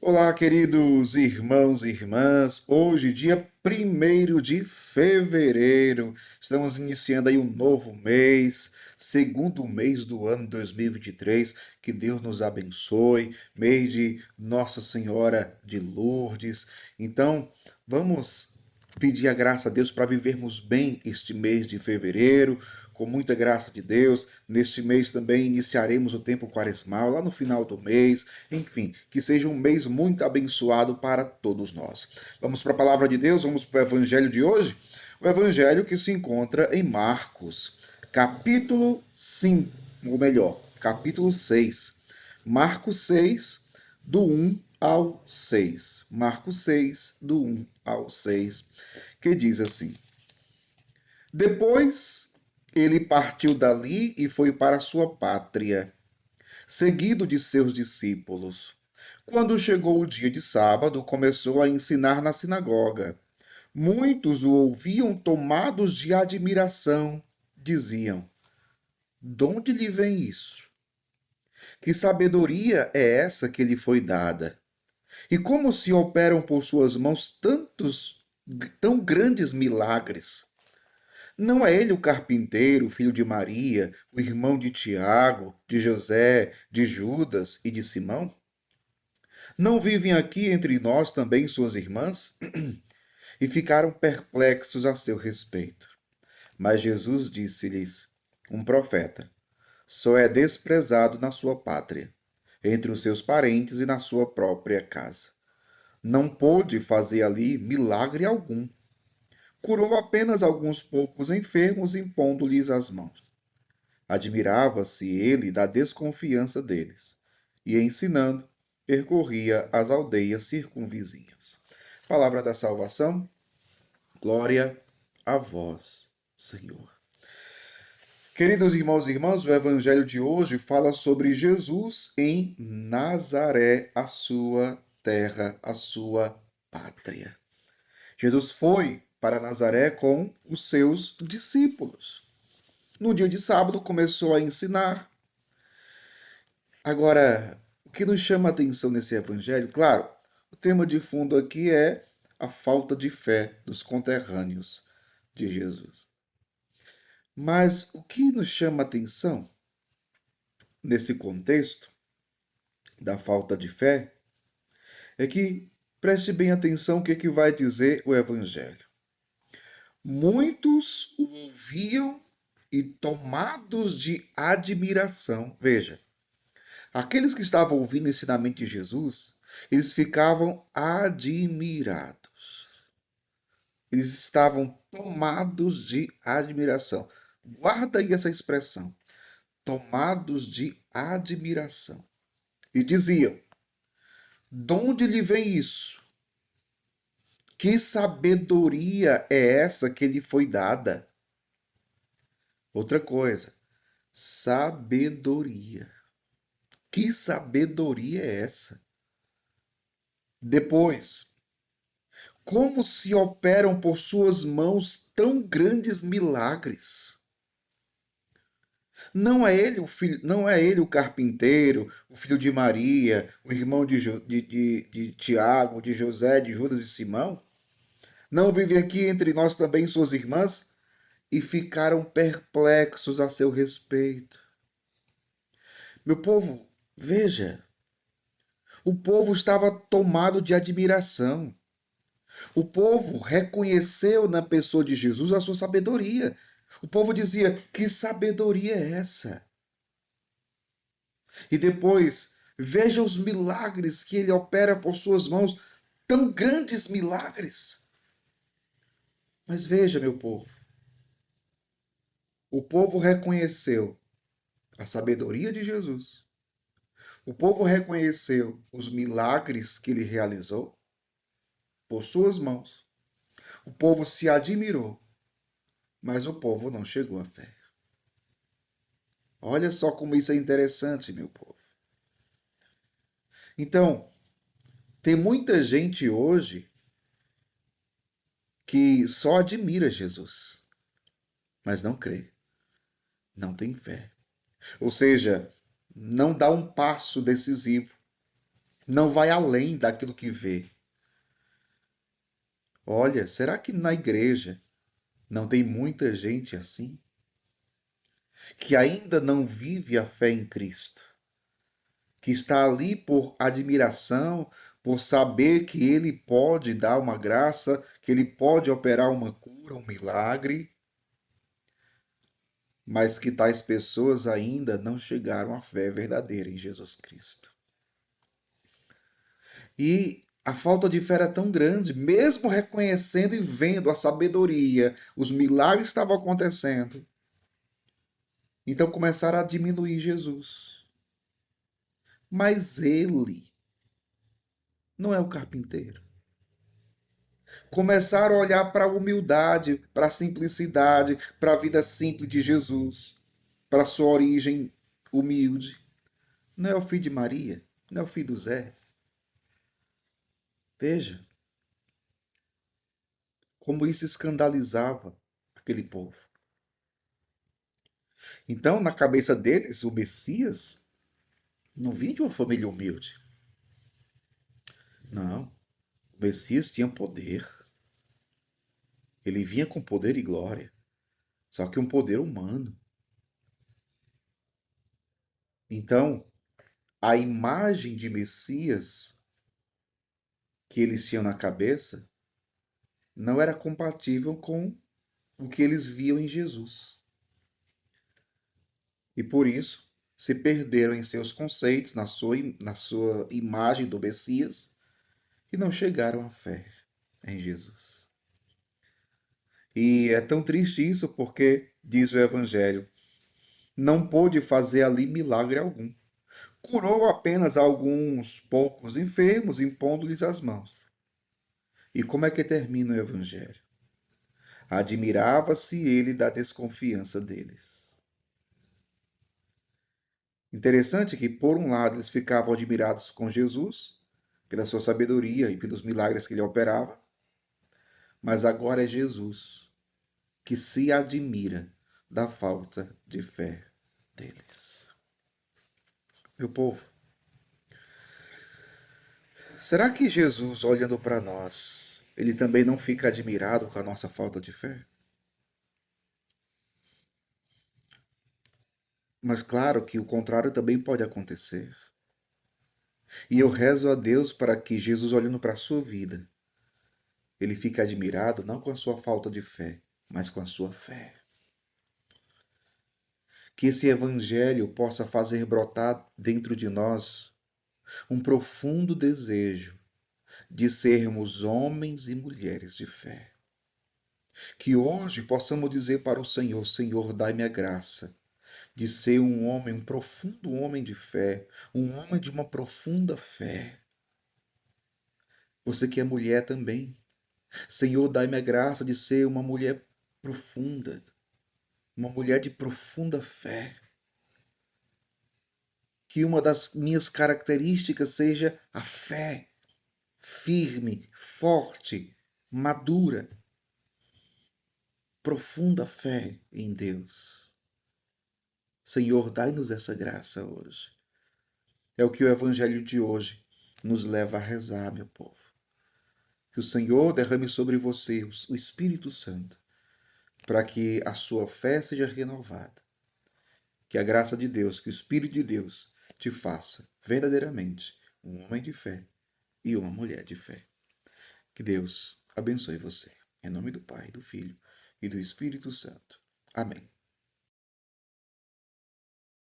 Olá, queridos irmãos e irmãs. Hoje, dia 1º de fevereiro, estamos iniciando aí um novo mês, segundo mês do ano 2023. Que Deus nos abençoe, mês de Nossa Senhora de Lourdes. Então, vamos pedir a graça a Deus para vivermos bem este mês de fevereiro, com muita graça de Deus. Neste mês também iniciaremos o tempo quaresmal, lá no final do mês. Enfim, que seja um mês muito abençoado para todos nós. Vamos para a palavra de Deus, vamos para o evangelho de hoje? O evangelho que se encontra em Marcos, capítulo 5, ou melhor, capítulo 6. Marcos 6, do 1 ao 6. Marcos 6, do 1 ao 6, que diz assim: Depois ele partiu dali e foi para sua pátria, seguido de seus discípulos. Quando chegou o dia de sábado, começou a ensinar na sinagoga. Muitos o ouviam tomados de admiração. Diziam: De onde lhe vem isso? Que sabedoria é essa que lhe foi dada? E como se operam por suas mãos tão grandes milagres? Não é ele o carpinteiro, filho de Maria, o irmão de Tiago, de José, de Judas e de Simão? Não vivem aqui entre nós também suas irmãs? E ficaram perplexos a seu respeito. Mas Jesus disse-lhes: Um profeta só é desprezado na sua pátria, entre os seus parentes e na sua própria casa. Não pôde fazer ali milagre algum. Curou apenas alguns poucos enfermos, impondo-lhes as mãos. Admirava-se ele da desconfiança deles, e ensinando, percorria as aldeias circunvizinhas. Palavra da salvação, glória a vós, Senhor. Queridos irmãos e irmãs, o evangelho de hoje fala sobre Jesus em Nazaré, a sua terra, a sua pátria. Jesus foi para Nazaré com os seus discípulos. No dia de sábado começou a ensinar. Agora, o que nos chama a atenção nesse evangelho, claro, o tema de fundo aqui é a falta de fé dos conterrâneos de Jesus. Mas o que nos chama a atenção nesse contexto da falta de fé é que preste bem atenção o que vai dizer o evangelho. Muitos o ouviam e tomados de admiração. Veja, aqueles que estavam ouvindo o ensinamento de Jesus, eles ficavam admirados. Eles estavam tomados de admiração. Guarda aí essa expressão. Tomados de admiração. E diziam: De onde lhe vem isso? Que sabedoria é essa que lhe foi dada? Outra coisa, sabedoria. Que sabedoria é essa? Depois, como se operam por suas mãos tão grandes milagres? Não é ele o carpinteiro, o filho de Maria, o irmão de Tiago, de José, de Judas e Simão? Não vive aqui entre nós também suas irmãs? E ficaram perplexos a seu respeito. Meu povo, veja, o povo estava tomado de admiração. O povo reconheceu na pessoa de Jesus a sua sabedoria. O povo dizia: Que sabedoria é essa? E depois, veja os milagres que ele opera por suas mãos, tão grandes milagres. Mas veja, meu povo, o povo reconheceu a sabedoria de Jesus. O povo reconheceu os milagres que ele realizou por suas mãos. O povo se admirou, mas o povo não chegou à fé. Olha só como isso é interessante, meu povo. Então, tem muita gente hoje que só admira Jesus, mas não crê, não tem fé. Ou seja, não dá um passo decisivo. não vai além daquilo que vê. Olha, será que na igreja não tem muita gente assim? Que ainda não vive a fé em Cristo? Que está ali por admiração, por saber que Ele pode dar uma graça, que Ele pode operar uma cura, um milagre, mas que tais pessoas ainda não chegaram à fé verdadeira em Jesus Cristo. E a falta de fé era tão grande, mesmo reconhecendo e vendo a sabedoria, os milagres que estavam acontecendo. Então começaram a diminuir Jesus. Mas ele não é o carpinteiro. Começaram a olhar para a humildade, para a simplicidade, para a vida simples de Jesus, para a sua origem humilde. Não é o filho de Maria, não é o filho do Zé. Veja como isso escandalizava aquele povo. Então, na cabeça deles, o Messias não vinha de uma família humilde. Não. O Messias tinha poder. Ele vinha com poder e glória. Só que um poder humano. Então, a imagem de Messias que eles tinham na cabeça não era compatível com o que eles viam em Jesus. E por isso se perderam em seus conceitos, na sua imagem do Messias, e não chegaram à fé em Jesus. E é tão triste isso porque, diz o Evangelho, não pôde fazer ali milagre algum. Curou apenas alguns poucos enfermos, impondo-lhes as mãos. E como é que termina o Evangelho? Admirava-se ele da desconfiança deles. Interessante que, por um lado, eles ficavam admirados com Jesus, pela sua sabedoria e pelos milagres que ele operava, mas agora é Jesus que se admira da falta de fé deles. Meu povo, será que Jesus, olhando para nós, ele também não fica admirado com a nossa falta de fé? Mas claro que o contrário também pode acontecer. E eu rezo a Deus para que Jesus, olhando para a sua vida, ele fique admirado não com a sua falta de fé, mas com a sua fé. Que esse evangelho possa fazer brotar dentro de nós um profundo desejo de sermos homens e mulheres de fé. Que hoje possamos dizer para o Senhor: Senhor, dai-me a graça de ser um homem, um profundo homem de fé, um homem de uma profunda fé. Você que é mulher também. Senhor, dai-me a graça de ser uma mulher profunda, uma mulher de profunda fé. Que uma das minhas características seja a fé firme, forte, madura, profunda fé em Deus. Senhor, dai-nos essa graça hoje. É o que o Evangelho de hoje nos leva a rezar, meu povo. Que o Senhor derrame sobre você o Espírito Santo, para que a sua fé seja renovada. Que a graça de Deus, que o Espírito de Deus te faça verdadeiramente um homem de fé e uma mulher de fé. Que Deus abençoe você. Em nome do Pai, do Filho e do Espírito Santo. Amém.